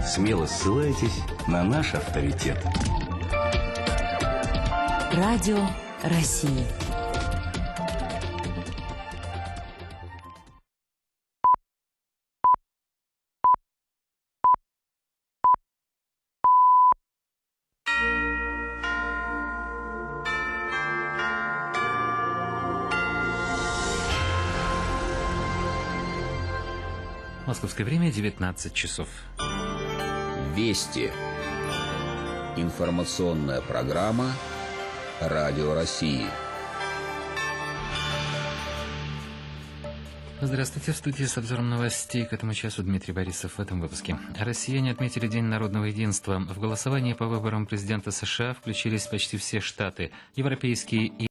Смело ссылайтесь на наш авторитет. Радио России. Московское время 19 часов. Вести. Информационная программа Радио России. Здравствуйте, в студии с обзором новостей к этому часу Дмитрий Борисов. В этом выпуске. Россияне отметили День народного единства. В голосовании по выборам президента США включились почти все штаты. Европейские и